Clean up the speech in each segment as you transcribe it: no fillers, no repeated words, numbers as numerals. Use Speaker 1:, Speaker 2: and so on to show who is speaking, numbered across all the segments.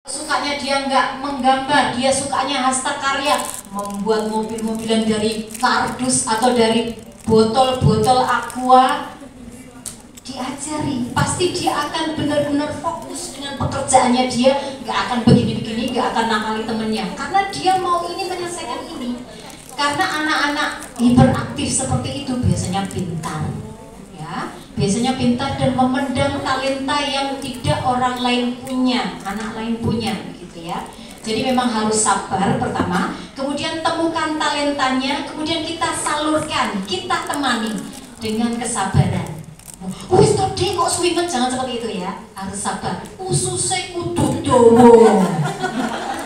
Speaker 1: Sukanya dia nggak menggambar, dia sukanya hasta karya, membuat mobil-mobilan dari kardus atau dari botol-botol aqua. Diajari, pasti dia akan benar-benar fokus dengan pekerjaannya, dia nggak akan begini-begini, nggak akan nakali temennya, karena dia mau ini menyelesaikan ini. Karena anak-anak hiperaktif seperti itu biasanya pintar, ya, biasanya pintar dan memendam talenta yang tidak orang lain punya, anak lain punya, gitu ya. Jadi memang harus sabar pertama, kemudian temukan talentanya, kemudian kita salurkan, kita temani dengan kesabaran. Wis tadi kok suwinget, jangan seperti itu ya, harus sabar. Ususnya kudu dawa.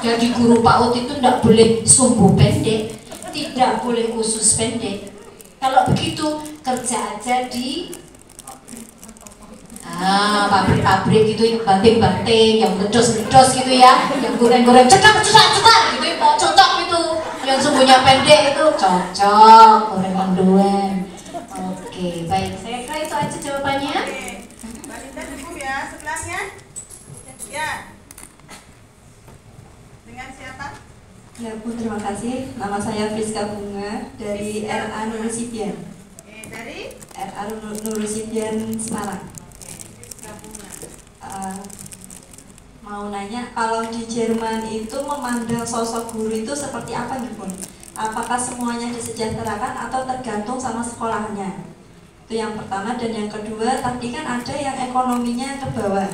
Speaker 1: Jadi guru PAUD itu tidak boleh sumbu pendek, tidak boleh usus pendek. Kalau begitu kerja aja di pabrik-pabrik gitu, yang banting-banting, yang ledos-ledos gitu ya, yang goreng-goreng cetak gitu, mau cocok itu. Yang sumbunya pendek itu cocok, goreng mendoan. Oke, baik, saya kira itu aja jawabannya.
Speaker 2: Mbak Linda cukup ya, setelahnya. Ya. Dengan siapa?
Speaker 3: Ya Bu, terima kasih. Nama saya Friska Bunga dari RA Nurusibian.
Speaker 2: Dari
Speaker 3: RA Nurusibian Semarang.
Speaker 2: Friska Bunga.
Speaker 3: Mau nanya, kalau di Jerman itu memandang sosok guru itu seperti apa nih Bun? Apakah semuanya disejahterakan atau tergantung sama sekolahnya? Itu yang pertama. Dan yang kedua, tadi kan ada yang ekonominya ke bawah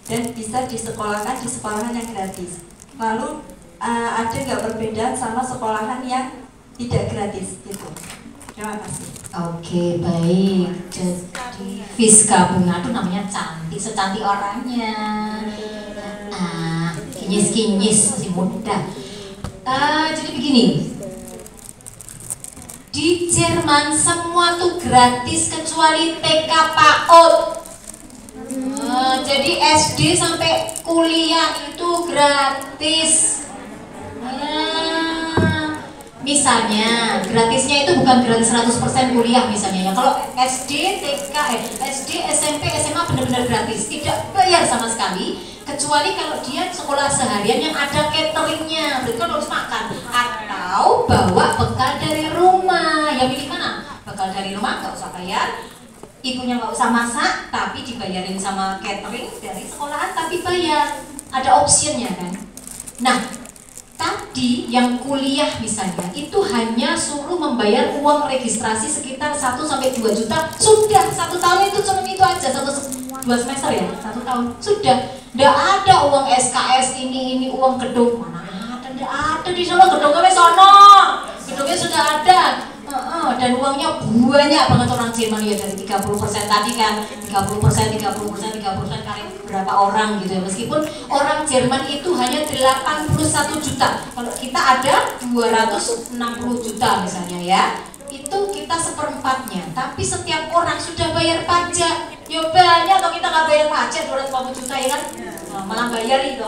Speaker 3: dan bisa disekolahkan di sekolahan yang gratis. Lalu ada nggak perbedaan sama sekolahan yang tidak gratis gitu? Terima kasih.
Speaker 1: Oke, baik. Jadi Friska Bunga itu namanya cantik, secantik orangnya. Kinyis-kinyis, masih muda. Jadi begini, di Jerman semua tuh gratis kecuali TK PAUD. Jadi SD sampai kuliah itu gratis. Misalnya gratisnya itu bukan gratis 100% kuliah misalnya ya. Kalau SD, TK, SD, SMP, SMA benar-benar gratis, tidak bayar sama sekali, kecuali kalau dia sekolah seharian yang ada cateringnya, berarti kan harus makan atau bawa bekal dari rumah. Yang pilih mana? Bekal dari rumah nggak usah bayar, ibunya nggak usah masak, tapi dibayarin sama catering dari sekolahan, tapi bayar, ada optionnya kan. Nah, tadi yang kuliah misalnya itu hanya suruh membayar uang registrasi sekitar 1-2 juta, sudah 1 tahun itu cuma itu aja, 2 semester ya, 1 tahun sudah. Nggak ada uang SKS ini uang gedung, mana ada, nggak ada di sana, gedungnya sono, gedungnya sudah ada. Dan uangnya banyak banget orang Jerman ya, dari 30% tadi kan, 30% kali berapa orang gitu ya. Meskipun orang Jerman itu hanya 81 juta, kalau kita ada 260 juta misalnya ya, itu kita seperempatnya. Tapi setiap orang sudah bayar pajak. Ya banyak kalau kita nggak bayar pajak 250 juta ya kan, malah bayar itu.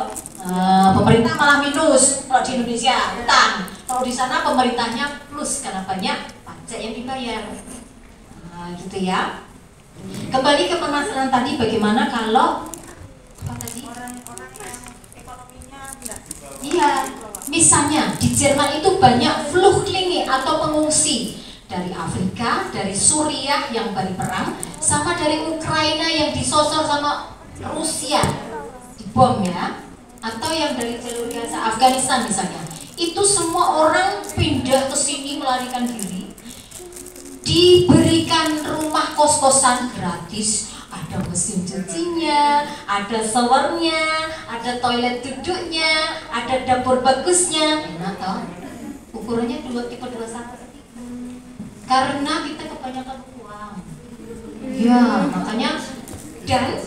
Speaker 1: Pemerintah malah minus kalau di Indonesia utang. Kalau di sana pemerintahnya plus karena banyak pajak yang dibayar. Gitu ya. Kembali ke permasalahan tadi, bagaimana kalau apa tadi?
Speaker 2: Orang-orang yang ekonominya enggak.
Speaker 1: Iya, misalnya di Jerman itu banyak Flüchtlinge atau pengungsi dari Afrika, dari Suriah yang baru perang, sama dari Ukraina yang disosor sama Rusia, dibom ya, atau yang dari jalur Gaza, Afghanistan misalnya. Itu semua orang pindah ke sini melarikan diri, diberikan rumah kos-kosan gratis, ada mesin cucinya, ada showernya, ada toilet duduknya, ada dapur bagusnya. Enak toh? Ukurannya tipe 21. Karena kita kebanyakan uang. Ya, makanya. Dan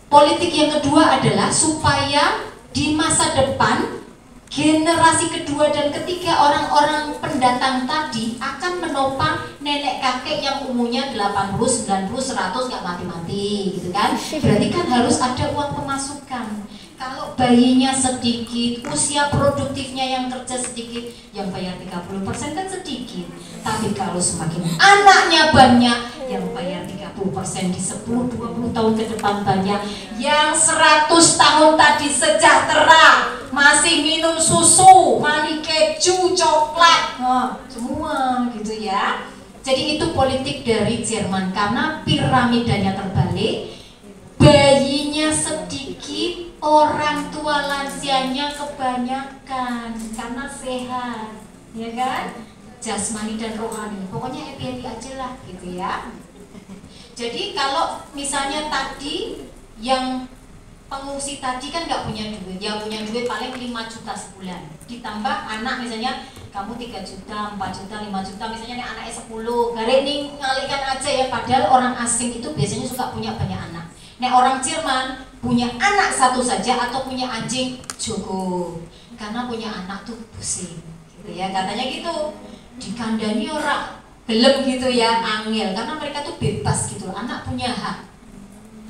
Speaker 1: politik yang kedua adalah supaya di masa depan generasi kedua dan ketiga orang-orang pendatang tadi akan menopang nenek kakek yang umurnya 80, 90, 100 nggak mati-mati gitu kan. Berarti kan harus ada uang pemasukan. Kalau bayinya sedikit, usia produktifnya yang kerja sedikit, yang bayar 30% kan sedikit. Tapi kalau semakin anaknya banyak, yang bayar 30% di 10-20 tahun ke depan banyak, yang 100 tahun tadi sejahtera coklat, semua gitu ya. Jadi itu politik dari Jerman karena piramidanya terbalik, bayinya sedikit, orang tua lansianya kebanyakan karena sehat, ya kan? Jasmani dan rohani, pokoknya happy-happy aja lah gitu ya. Jadi kalau misalnya tadi yang pengungsi tadi kan nggak punya duit, ya punya duit paling 5 juta sebulan, ditambah anak misalnya kamu 3 juta, 4 juta, 5 juta, misalnya nih anaknya 10, gare nih ngalikan aja ya, padahal orang asing itu biasanya suka punya banyak anak. Nah orang Jerman punya anak satu saja atau punya anjing cukup, karena punya anak tuh pusing, gitu ya katanya gitu, dikandani orang gelem gitu ya, angel, karena mereka tuh bebas gitu, anak punya hak,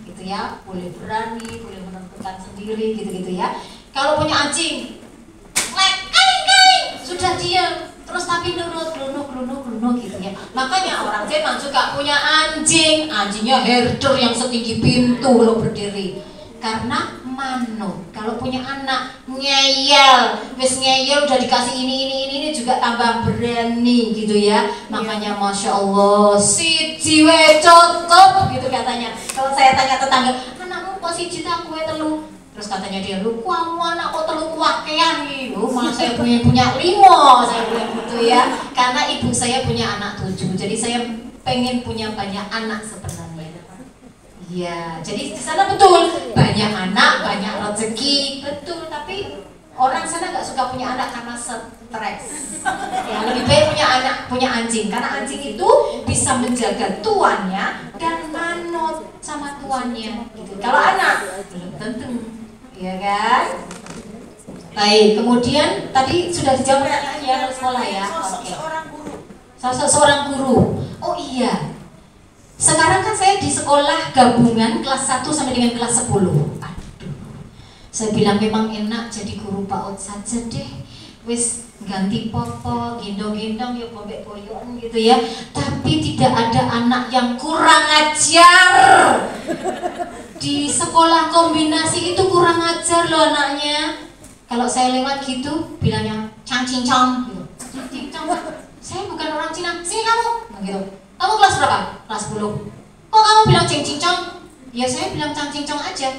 Speaker 1: gitu ya, boleh berani, boleh menentukan sendiri, gitu-gitu ya. Kalau punya anjing, sudah diam, terus tapi nurut, glunuk gitu ya. Makanya orang Jerman juga punya anjing, anjingnya herder yang setinggi pintu kalau berdiri, karena manut. Kalau punya anak ngeyel, wis ngeyel udah dikasih ini juga tambah berani gitu ya. Makanya masya Allah, si jiwa cukup gitu katanya. Kalau saya tanya tetangga, anakmu kok si cita kue telu? Terus katanya dia, lu kamu anak kok telu wakean gitu, malah saya punya 5, saya bilang gitu ya. Karena ibu saya punya anak 7, jadi saya pengen punya banyak anak sebenarnya. Iya, jadi di sana betul banyak anak, banyak rezeki, betul. Tapi orang sana nggak suka punya anak karena stres. Ya lebih baik punya anak, punya anjing, karena anjing itu bisa menjaga tuannya dan manut sama tuannya. Gitu. Kalau anak belum tentu. Ya kan? Baik, kemudian tadi sudah dijawab pertanyaannya kalau sekolah ya.
Speaker 2: Sosok seorang guru.
Speaker 1: Sosok seorang guru. Oh iya. Sekarang kan saya di sekolah gabungan kelas 1 sampai dengan kelas 10. Aduh. Saya bilang memang enak jadi guru PAUD saja deh. Wis ganti popo, gendong-gendong ya bobek-boyon gitu ya. Tapi tidak ada anak yang kurang ajar. Di sekolah kombinasi itu kurang ajar loh anaknya. Kalau saya lewat gitu bilangnya cang cincang gitu. Cincang, saya bukan orang Cina, sini kamu, gitu. Kamu kelas berapa? Kelas 10. Kok kamu bilang cing cincang? Ya saya bilang cang cincang aja.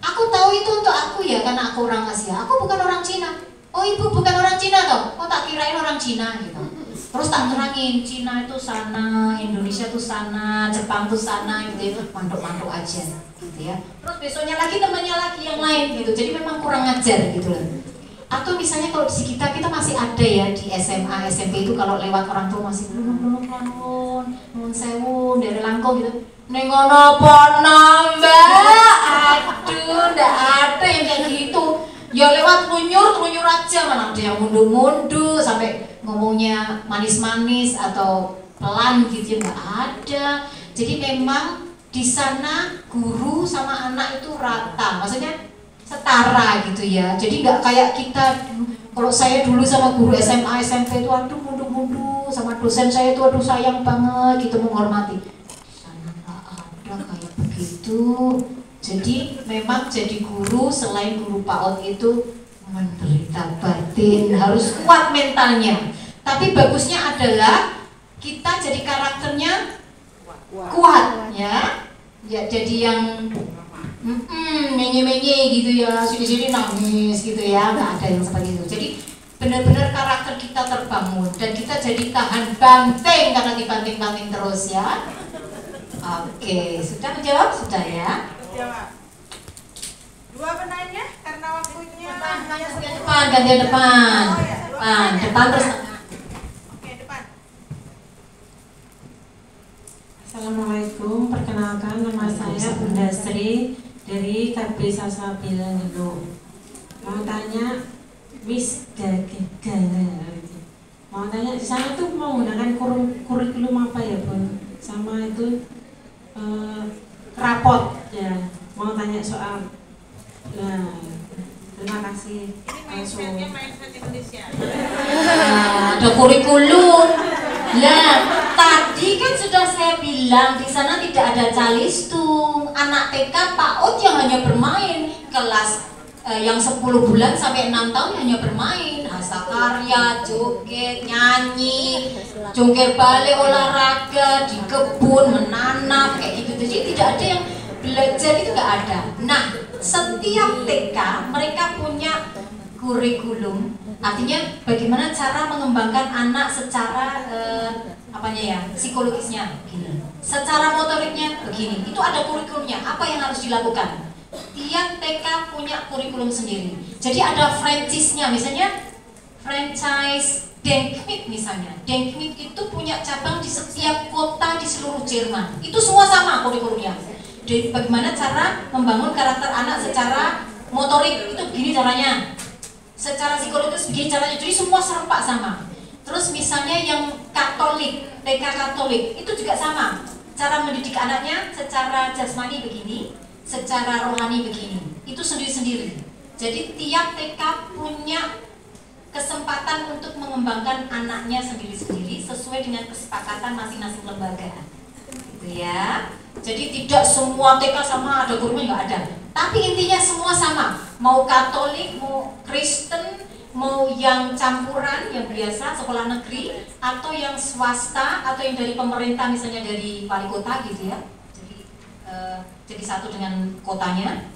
Speaker 1: Aku tahu itu untuk aku ya, karena aku orang Asia. Aku bukan orang Cina. Oh ibu bukan orang Cina toh? Oh tak kirain orang Cina gitu. Terus tak terangin, Cina itu sana, Indonesia itu sana, Jepang itu sana gitu ya. Mantuk-mantuk aja gitu ya. Terus besoknya lagi temannya lagi yang lain gitu. Jadi memang kurang ajar gitu loh. Atau misalnya kalau di kita masih ada ya di SMA, SMP itu kalau lewat orang tua masih nun sewu dari langkong gitu. Nengono pono mbak, aduh ndak ada yang kayak gitu. Ya lewat telunyur aja, mana ada yang mundur-mundur sampai ngomongnya manis-manis atau pelan gitu ya, nggak ada. Jadi memang di sana guru sama anak itu rata, maksudnya setara gitu ya. Jadi nggak kayak kita, kalau saya dulu sama guru SMA, SMP itu aduh mundur-mundur, sama dosen saya itu aduh sayang banget gitu, menghormati. Di sana nggak ada kayak begitu. Jadi memang jadi guru selain guru PAUD itu menderita batin, harus kuat mentalnya. Tapi bagusnya adalah kita jadi karakternya kuat ya. Ya jadi yang menye-menye gitu ya, sini-sini nangis gitu ya, nggak ada yang seperti itu. Jadi benar-benar karakter kita terbangun dan kita jadi tahan banting karena dibanting-banting terus ya. Oke, sudah menjawab? Sudah ya?
Speaker 2: Jawab. Dua penanya karena waktunya
Speaker 1: Depan, gantian depan.
Speaker 2: Oh, ya.
Speaker 1: Depan terus tengah.
Speaker 2: Oke, depan.
Speaker 4: Assalamualaikum, perkenalkan nama saya Bunda Sri dari KB Salsabila Nilo. Mau tanya Miss Gagara. Mau tanya di sana tuh mau menggunakan kurikulum apa ya Bun? Sama itu rapot ya. Mau tanya soal. Nah, terima kasih.
Speaker 2: Ini mindsetnya mindset Indonesia.
Speaker 1: Ada kurikulum. Nah, tadi kan sudah saya bilang di sana tidak ada calistung. Anak TK PAUD yang hanya bermain kelas yang 10 bulan sampai 6 tahun hanya bermain. prasakarya, joget, nyanyi, jungkir balik, olahraga, di kebun, menanam, kayak gitu. Jadi tidak ada yang belajar itu nggak ada. Nah, setiap TK mereka punya kurikulum, artinya bagaimana cara mengembangkan anak secara apanya ya, psikologisnya begini, secara motoriknya begini. Itu ada kurikulumnya. Apa yang harus dilakukan? Tiap TK punya kurikulum sendiri. Jadi ada franchise-nya, misalnya franchise Denkmit misalnya. Denkmit itu punya cabang di setiap kota di seluruh Jerman. Itu semua sama kurikulumnya. Jadi bagaimana cara membangun karakter anak secara motorik, itu begini caranya. Secara psikologis begini caranya. Jadi semua serempak sama. Terus misalnya yang Katolik, TK Katolik, itu juga sama. Cara mendidik anaknya secara jasmani begini, secara rohani begini. Itu sendiri-sendiri. Jadi tiap TK punya kesempatan untuk mengembangkan anaknya sendiri-sendiri sesuai dengan kesepakatan masing-masing lembaga, gitu ya. Jadi tidak semua TK sama, ada gurunya nggak ada. Tapi intinya semua sama, mau Katolik, mau Kristen, mau yang campuran, yang biasa sekolah negeri, atau yang swasta, atau yang dari pemerintah, misalnya dari wali kota gitu ya. Jadi satu dengan kotanya.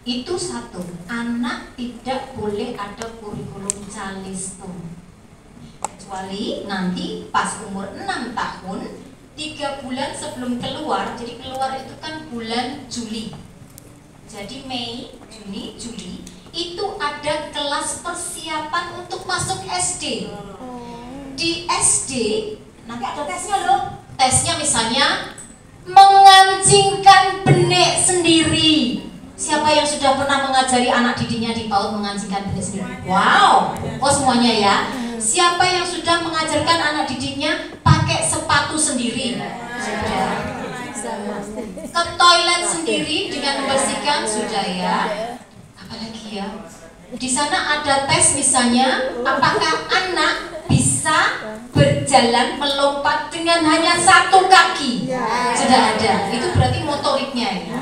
Speaker 1: Itu satu, anak tidak boleh ada kurikulum calistung, kecuali nanti pas umur 6 tahun 3 bulan sebelum keluar. Jadi keluar itu kan bulan Juli, jadi Mei, Juni, Juli, itu ada kelas persiapan untuk masuk SD. Di SD nanti ada tesnya loh. Tesnya misalnya mengancingkan benek sendiri. Siapa yang sudah pernah mengajari anak didiknya di PAUD mengancingkan benek sendiri? Wow, oh semuanya ya. Siapa yang sudah mengajarkan anak didiknya pakai sepatu sendiri? Sudah. Ke toilet sendiri dengan membersihkan? Sudah ya. Apalagi ya? Di sana ada tes misalnya, apakah anak bisa berjalan melompat dengan hanya 1 kaki? Sudah ada. Itu berarti motoriknya ya.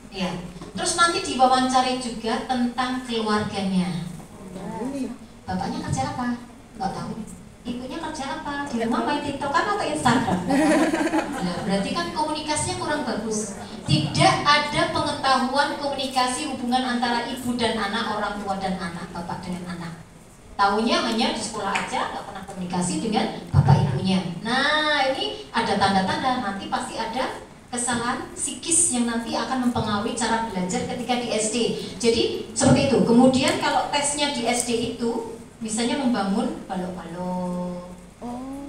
Speaker 1: Ya. Terus nanti diwawancari juga tentang keluarganya. Bapaknya kerja apa? Nggak tahu. Ibunya kerja apa? Di rumah main TikTok kan atau Instagram? Nah, berarti kan komunikasinya kurang bagus. Tidak ada pengetahuan komunikasi hubungan antara ibu dan anak, orang tua dan anak, bapak dengan anak. Taunya hanya di sekolah aja, nggak pernah komunikasi dengan bapak ibunya. Nah, ini ada tanda-tanda, nanti pasti ada kesalahan psikis yang nanti akan mempengaruhi cara belajar ketika di SD. Jadi seperti itu. Kemudian kalau tesnya di SD itu misalnya membangun balok-balok,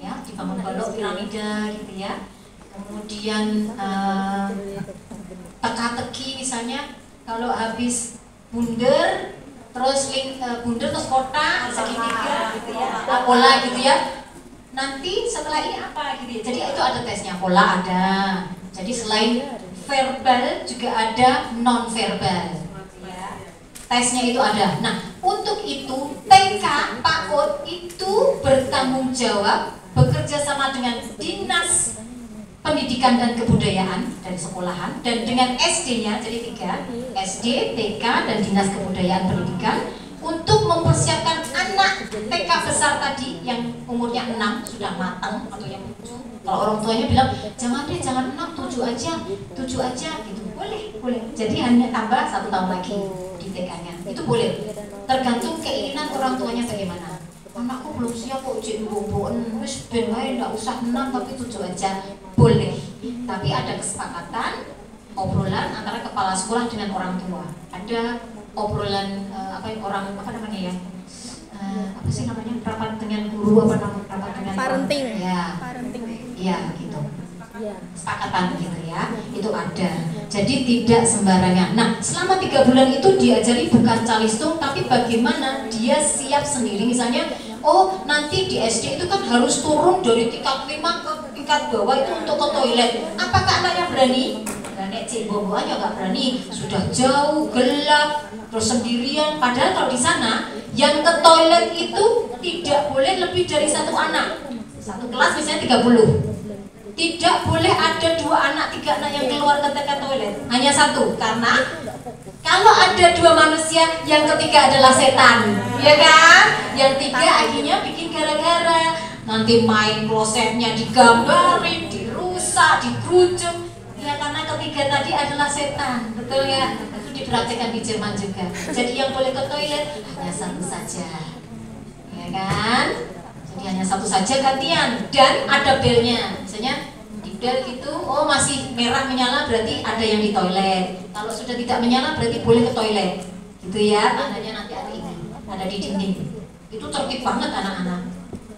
Speaker 1: ya, dibangun balok piramida gitu ya. Kemudian teka-teki misalnya, kalau habis bundar terus bundar terus kotak segitiga gitu ya, pola gitu ya. Nanti setelah ini apa gitu ya. Jadi itu ada tesnya, pola ada. Jadi selain verbal juga ada non verbal. Tesnya itu ada. Nah, untuk itu TK PAUD itu bertanggung jawab bekerja sama dengan Dinas Pendidikan dan Kebudayaan dari sekolahan dan dengan SD-nya, jadi 3, SD, TK, dan Dinas Kebudayaan Pendidikan untuk mempersiapkan anak TK besar tadi yang umurnya 6 sudah matang atau yang 7. Kalau orang tuanya bilang jangan deh, jangan 6, 7 aja gitu. Boleh. Jadi hanya tambah 1 tahun lagi di TK-nya. Itu boleh. Tergantung keinginan orang tuanya bagaimana. Anakku belum siap kok cek boboan, wis ben wae enggak usah 6 tapi 7 aja. Boleh. Tapi ada kesepakatan obrolan antara kepala sekolah dengan orang tua. Ada obrolan orang apa namanya ya? Apa sih namanya? Rapat dengan guru rapat dengan
Speaker 5: parenting.
Speaker 1: Ya.
Speaker 5: Parenting.
Speaker 1: Ya, gitu. Kesepakatan gitu ya. Itu ada. Jadi tidak sembarangan. Nah, selama 3 bulan itu diajari bukan calistung, tapi bagaimana dia siap sendiri. Misalnya, oh nanti di SD itu kan harus turun dari tingkat 5 ke tingkat bawah itu untuk ke toilet. Apakah anaknya berani? Nek cik boboannya nggak berani, sudah jauh, gelap, terus sendirian. Padahal kalau di sana yang ke toilet itu tidak boleh lebih dari 1 anak. Satu kelas misalnya 30. Tidak boleh ada 2 anak, 3 anak yang keluar ke toilet. Hanya 1, karena Kalau ada dua manusia, yang ketiga adalah setan, ya kan? Yang tiga akhirnya bikin gara-gara, nanti main klosetnya digambarin, dirusak, dikerucut. Ya karena ketiga tadi adalah setan, betul ya? Itu dipraktekkan di Jerman juga. Jadi yang boleh ke toilet hanya satu saja, ya kan? Jadi hanya satu saja gantian dan ada belnya, misalnya. Bel gitu, oh masih merah menyala berarti ada yang di toilet. Kalau sudah tidak menyala berarti boleh ke toilet, gitu ya. Tandanya nanti ada ini, ada di dinding. Itu tertib banget anak-anak.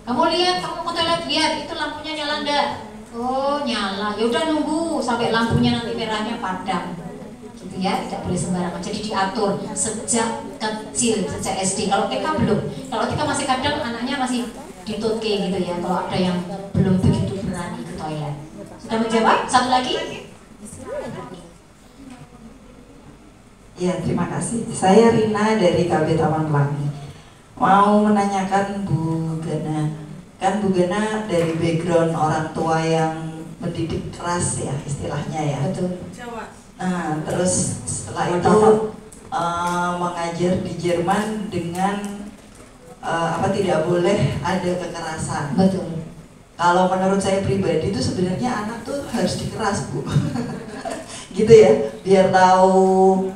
Speaker 1: Kamu lihat, kamu ke toilet lihat itu lampunya nyala enggak? Oh nyala, ya udah nunggu sampai lampunya nanti merahnya padam, gitu ya. Tidak boleh sembarangan. Jadi diatur sejak kecil, sejak SD. Kalau TK belum, kalau TK masih kadang anaknya masih ditutke gitu ya. Kalau ada yang belum begitu berani ke toilet. Sudah menjawab? Satu lagi?
Speaker 5: Ya, terima kasih. Saya Rina dari KB Taman Pelangi. Mau menanyakan Bu Gana. Kan Bu Gana dari background orang tua yang mendidik keras ya istilahnya ya.
Speaker 1: Betul.
Speaker 5: Nah, terus setelah itu mengajar di Jerman dengan tidak boleh ada kekerasan.
Speaker 1: Betul.
Speaker 5: Kalau menurut saya pribadi itu sebenarnya anak tuh harus dikeras, Bu. Gitu ya, biar tahu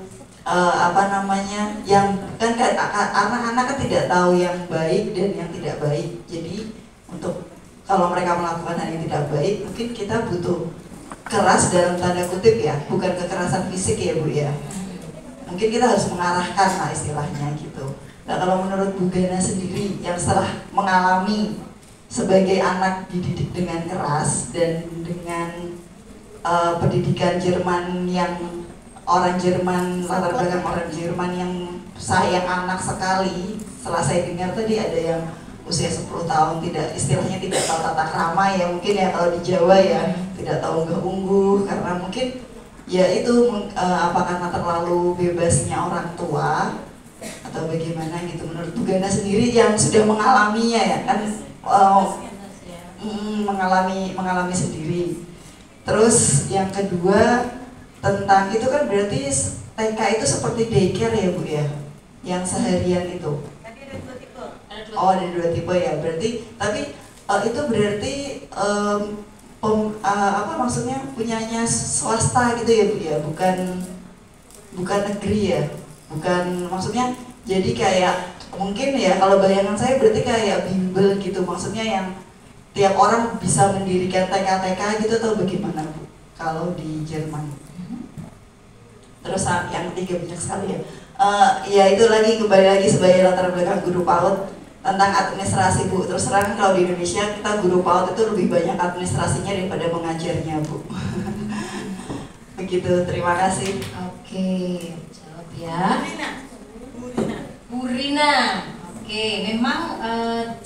Speaker 5: yang kan anak-anak kan tidak tahu yang baik dan yang tidak baik. Jadi untuk kalau mereka melakukan hal yang tidak baik, mungkin kita butuh keras dalam tanda kutip ya, bukan kekerasan fisik ya, Bu ya. Mungkin kita harus mengarahkan lah istilahnya gitu. Nah, kalau menurut Bu Gana sendiri yang setelah mengalami sebagai anak dididik dengan keras dan dengan pendidikan Jerman yang orang Jerman, latar belakang orang Jerman yang sayang anak sekali. Setelah saya dengar tadi ada yang usia 10 tahun istilahnya tidak tahu tata krama ya, mungkin ya kalau di Jawa ya tidak tahu unggah-ungguh karena mungkin ya itu karena terlalu bebasnya orang tua atau bagaimana gitu. Menurut Bu Gana sendiri yang sudah mengalaminya ya kan mengalami sendiri. Terus yang kedua tentang itu kan berarti TK itu seperti daycare ya Bu ya, yang seharian itu.
Speaker 2: Tadi ada 2 tipe.
Speaker 5: Oh ada 2 tipe ya, berarti tapi itu berarti maksudnya punyanya swasta gitu ya Bu ya, bukan negeri ya, bukan maksudnya jadi kayak mungkin ya kalau bayangan saya berarti kayak bimbel gitu, maksudnya yang tiap orang bisa mendirikan TK-TK gitu atau bagaimana Bu kalau di Jerman. Terus yang ketiga banyak sekali ya, ya itu lagi kembali lagi sebagai latar belakang guru PAUD tentang administrasi Bu. Terus terang kalau di Indonesia kita guru PAUD itu lebih banyak administrasinya daripada mengajarnya Bu. Begitu, terima kasih.
Speaker 1: Oke, jawab ya. Bu Rina. Oke, memang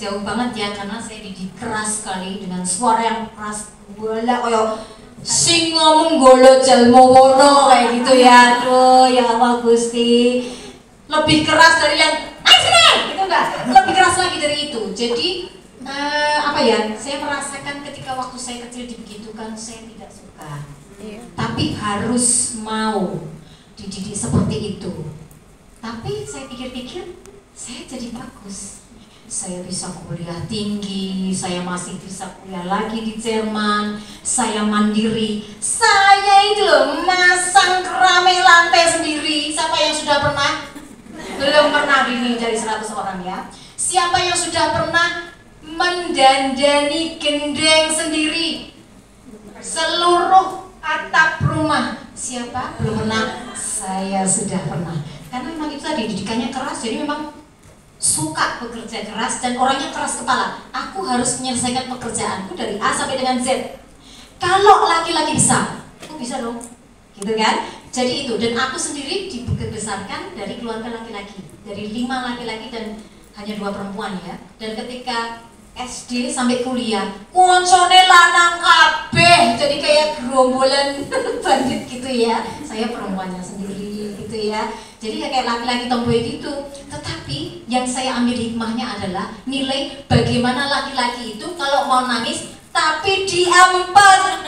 Speaker 1: jauh banget ya karena saya didik keras sekali dengan suara yang keras. Bola kayak sing ngomong golo jalmo wono kayak gitu ya. Aduh, ya Allah Gusti. Lebih keras dari yang gitu enggak? Lebih keras lagi dari itu. Jadi saya merasakan ketika waktu saya kecil dibegitukan saya tidak suka. Tapi harus mau dididik seperti itu. Tapi saya pikir-pikir saya jadi bagus. Saya bisa kuliah tinggi, saya masih bisa kuliah lagi di Jerman, saya mandiri. Saya itu loh masang keramik lantai sendiri. Siapa yang sudah pernah? Belum pernah ini dari 100 orang ya. Siapa yang sudah pernah mendandani gendeng sendiri? Seluruh atap rumah. Siapa? Belum pernah. Saya sudah pernah. Karena memang itu tadi didikannya keras, jadi memang suka bekerja keras dan orangnya keras kepala. Aku harus menyelesaikan pekerjaanku dari A sampai dengan Z. Kalau laki-laki bisa, aku bisa dong, gitu kan? Jadi itu, dan aku sendiri dibesarkan dari keluarga laki-laki, dari 5 laki-laki dan hanya 2 perempuan ya. Dan ketika SD sampai kuliah, koncone lanang kabeh, jadi kayak gerombolan bandit gitu ya. Saya perempuannya sendiri gitu ya. Jadi kayak laki-laki tomboy gitu. Tetapi yang saya ambil hikmahnya adalah nilai bagaimana laki-laki itu kalau mau nangis tapi diampar.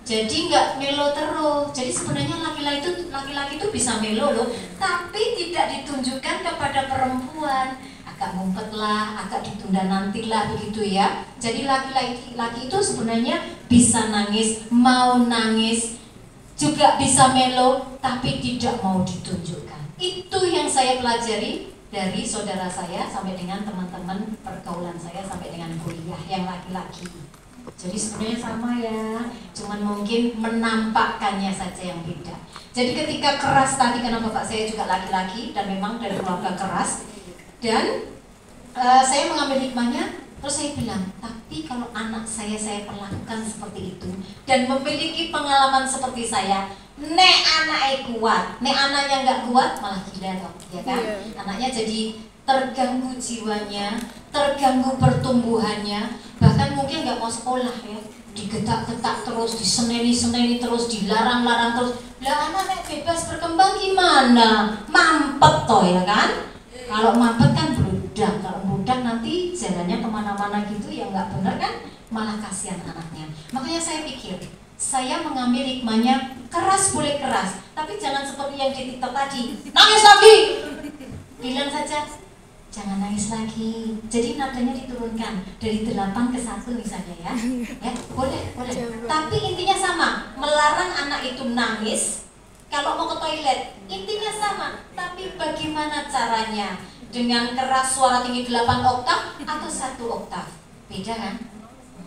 Speaker 1: Jadi nggak melo terus. Jadi sebenarnya laki-laki laki-laki itu bisa melo loh, tapi tidak ditunjukkan kepada perempuan. Agak ngumpet lah, agak ditunda nantilah begitu ya. Jadi laki-laki itu sebenarnya bisa nangis, mau nangis, juga bisa melo, tapi tidak mau ditunjukkan. Itu yang saya pelajari dari saudara saya sampai dengan teman-teman pergaulan saya sampai dengan kuliah yang laki-laki. Jadi sebenarnya sama ya, cuman mungkin menampakkannya saja yang beda. Jadi ketika keras tadi, karena bapak saya juga laki-laki dan memang dari keluarga keras, dan saya mengambil hikmahnya, terus saya bilang, tapi kalau anak saya perlakukan seperti itu dan memiliki pengalaman seperti saya, nek anaknya kuat, nek anaknya nggak kuat malah gila toh, ya kan? Anaknya jadi terganggu jiwanya, terganggu pertumbuhannya, bahkan mungkin nggak mau sekolah ya, digetak-getak terus, diseneni terus, dilarang-larang terus. Lah anak bebas berkembang gimana? Mampet toh ya kan? Kalau mampet kan beludak, kalau beludak nanti jalannya kemana-mana gitu ya nggak bener kan? Malah kasihan anaknya. Makanya saya pikir, saya mengambil hikmahnya, keras boleh keras, tapi jangan seperti yang di TikTok tadi, nangis lagi. Bilang saja, jangan nangis lagi. Jadi nadanya diturunkan dari 8 ke 1 misalnya ya. Ya, boleh. Tapi intinya sama, melarang anak itu nangis. Kalau mau ke toilet, intinya sama. Tapi bagaimana caranya? Dengan keras suara tinggi 8 oktav atau 1 oktav? Beda kan?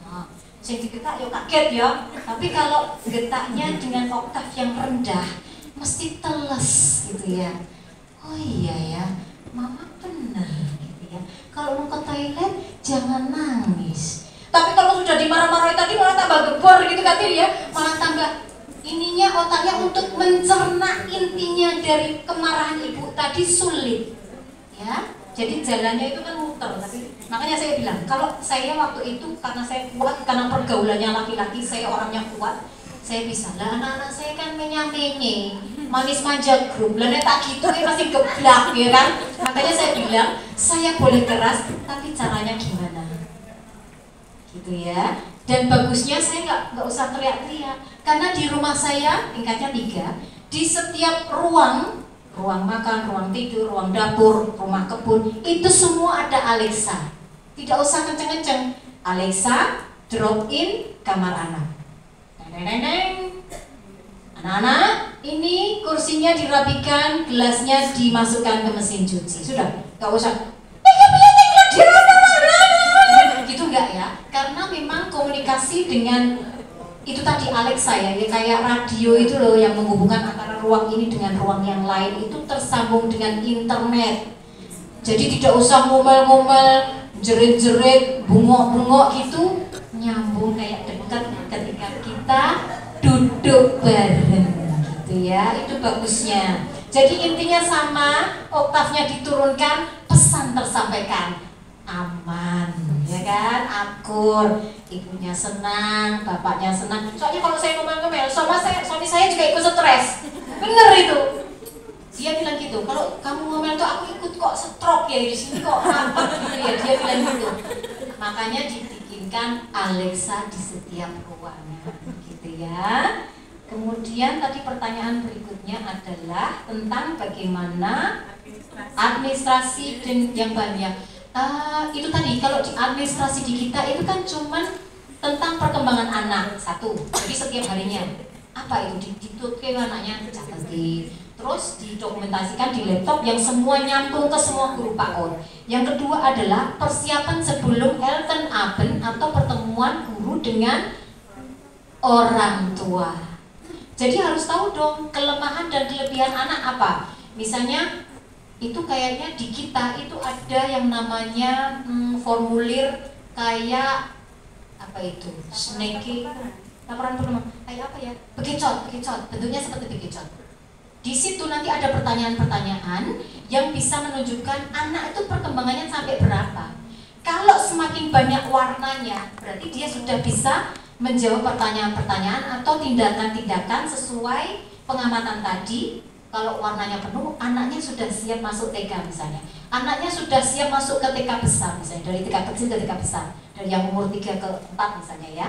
Speaker 1: Nah, saya digetak ya kaget ya. Tapi kalau getaknya dengan oktav yang rendah, mesti teles gitu ya. Oh iya ya, mama bener gitu ya. Kalau mau ke toilet jangan nangis. Tapi kalau sudah dimarah-marahin tadi malah tambah gebor gitu kan ya, malah tambah ininya otaknya untuk mencerna intinya dari kemarahan ibu tadi sulit. Ya, jadi jalannya itu kan muter. Tapi makanya saya bilang, kalau saya waktu itu karena saya kuat, karena pergaulannya laki-laki, saya orangnya kuat, saya bisa. Lah anak-anak saya kan menye, manis manja grup, lah tak gitu ya masih geblak ya kan. Makanya saya bilang, saya boleh keras, tapi caranya gimana? Gitu ya. Dan bagusnya saya nggak usah teriak-teriak, karena di rumah saya tingkatnya 3, di setiap ruang makan, ruang tidur, ruang dapur, rumah kebun, itu semua ada Alexa. Tidak usah kenceng-kenceng. Alexa, drop in kamar anak. Neng. Anak-anak, ini kursinya dirapikan, gelasnya dimasukkan ke mesin cuci. Sudah, nggak usah. Gitu enggak ya? Karena memang komunikasi dengan itu tadi Alexa ya, kayak radio itu loh yang menghubungkan antara ruang ini dengan ruang yang lain, itu tersambung dengan internet. Jadi tidak usah ngomel-ngomel, jerit-jerit, bungok-bungok gitu, nyambung kayak dekat ketika kita duduk bareng gitu ya, itu bagusnya. Jadi intinya sama, oktavnya diturunkan, pesan tersampaikan, aman, ya kan, akur, ibunya senang, bapaknya senang. Soalnya kalau saya ngomel-ngomel, suami saya juga ikut stres, bener itu. Dia bilang gitu, kalau kamu ngomel tuh aku ikut kok stroke ya di sini kok rapat gitu ya, dia bilang gitu. Makanya dibikinkan Alexa di setiap ruangan, gitu ya. Kemudian tadi pertanyaan berikutnya adalah tentang bagaimana administrasi dan yang banyak. Itu tadi kalau di administrasi di kita itu kan cuman tentang perkembangan anak satu, jadi setiap harinya apa itu ditutup anaknya catetin, terus didokumentasikan di laptop yang semua nyambung ke semua guru PAUD. Yang kedua adalah persiapan sebelum Elten Abend atau pertemuan guru dengan orang tua. Jadi harus tahu dong kelemahan dan kelebihan anak apa. Misalnya itu kayaknya di kita itu ada yang namanya formulir kayak apa itu, snake, laporan perkembangan kayak apa ya, bekicot, bentuknya seperti bekicot. Di situ nanti ada pertanyaan-pertanyaan yang bisa menunjukkan anak itu perkembangannya sampai berapa. Kalau semakin banyak warnanya, berarti dia sudah bisa menjawab pertanyaan-pertanyaan atau tindakan-tindakan sesuai pengamatan tadi. Kalau warnanya penuh, anaknya sudah siap masuk TK misalnya. Anaknya sudah siap masuk ke TK besar misalnya, dari TK kecil ke TK besar, dari yang umur 3 ke 4 misalnya ya.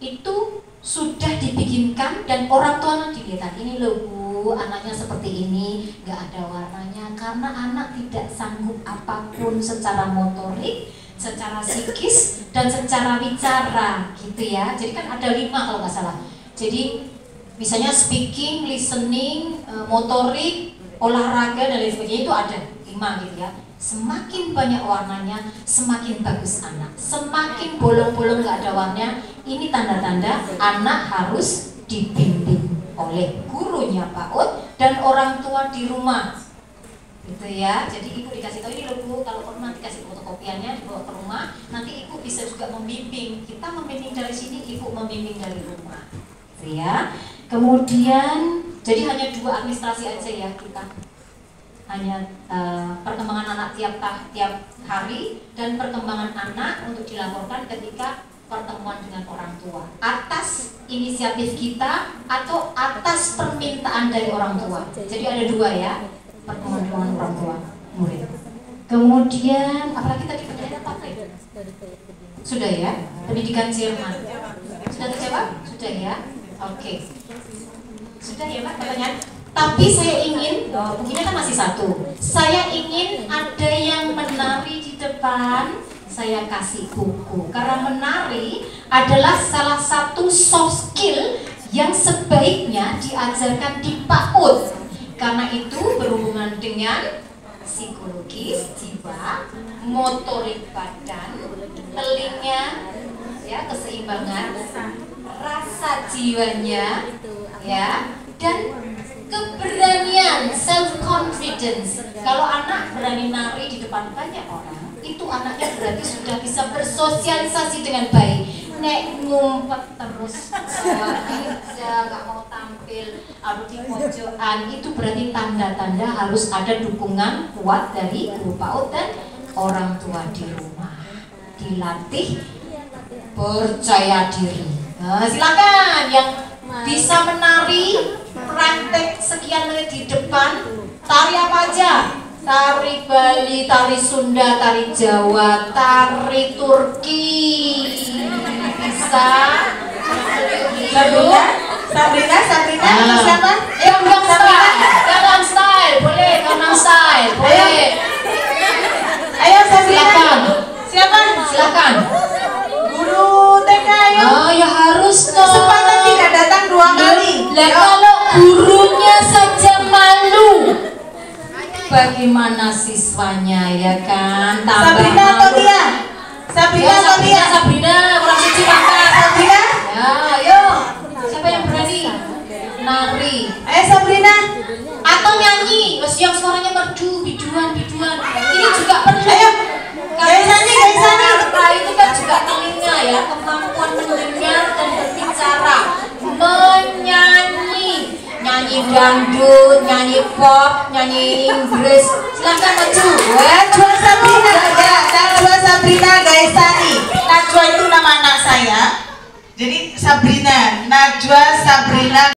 Speaker 1: Itu sudah dibikinkan dan orang tua nanti lihat, ini loh Bu, Bu, anaknya seperti ini, nggak ada warnanya karena anak tidak sanggup apapun secara motorik, secara psikis, dan secara bicara gitu ya. Jadi kan ada 5 kalau nggak salah. Jadi misalnya speaking, listening, motorik, olahraga dan lain sebagainya itu ada 5 gitu ya. Semakin banyak warnanya, semakin bagus anak. Semakin bolong-bolong nggak ada warnanya, ini tanda-tanda anak harus dibimbing oleh gurunya PAUD dan orang tua di rumah, gitu ya. Jadi ibu dikasih tahu ini loh Bu, kalau pernah dikasih fotokopiannya dibawa ke rumah, nanti ibu bisa juga membimbing. Kita membimbing dari sini, ibu membimbing dari rumah, gitu ya. Kemudian jadi hanya 2 administrasi aja ya kita, hanya perkembangan anak tiap hari dan perkembangan anak untuk dilaporkan ketika pertemuan dengan orang tua atas inisiatif kita atau atas permintaan dari orang tua. Jadi ada 2 ya, pertemuan dengan orang tua murid. Kemudian apalagi tadi pertanyaan apa ya? Sudah ya, pendidikan Jerman sudah terjawab? Sudah ya, oke. Sudah ya Pak pertanyaan. Tapi saya ingin, mungkinnya kan masih 1. Saya ingin ada yang menari di depan. Saya kasih buku karena menari adalah salah satu soft skill yang sebaiknya diajarkan di PAUD karena itu berhubungan dengan psikologis jiwa, motorik badan, telinga, ya keseimbangan, rasa jiwanya, ya, dan keberanian, self confidence. Kalau anak berani nari di depan banyak orang, itu anaknya berarti sudah bisa bersosialisasi dengan baik. Nek ngumpet terus aja nggak mau tampil, harus di pojokan, itu berarti tanda-tanda harus ada dukungan kuat dari guru PAUD dan orang tua di rumah. Dilatih percaya diri. Nah, silakan yang bisa menari praktek sekian menit di depan. Tari apa aja? Tari Bali, tari Sunda, tari Jawa, tari Turki. Bisa?
Speaker 2: Sabrina, itu siapa?
Speaker 1: Gangnam Style, boleh. Gangnam Style, boleh.
Speaker 2: Ayo Sabrina.
Speaker 1: Silakan.
Speaker 2: Siapa?
Speaker 1: Silakan.
Speaker 2: Guru TK ayo.
Speaker 1: Oh ya harus dong.
Speaker 2: Kesempatan tidak datang 2 kali.
Speaker 1: Lah kalau gurunya saja malu, bagaimana siswanya ya kan?
Speaker 2: Sabrina atau Tia?
Speaker 1: Sabrina, kurang suci makan.
Speaker 2: Sabrina?
Speaker 1: Ya, ayo. Siapa yang berani? Nari.
Speaker 2: Ayo Sabrina.
Speaker 1: Atau nyanyi, terus yang suaranya merdu, biduan. Ini juga perlu.
Speaker 2: Ayo. Gaisani.
Speaker 1: Nah, itu kan juga telinga ya, kemampuan mendengar dan berbicara, menyanyi, nyanyi dangdut, nyanyi pop, nyanyi Inggris. Silakan maju.
Speaker 2: Najwa Sabrina, Najwa Sabrina Gaisani. Najwa itu nama anak saya. Jadi Sabrina, Najwa Sabrina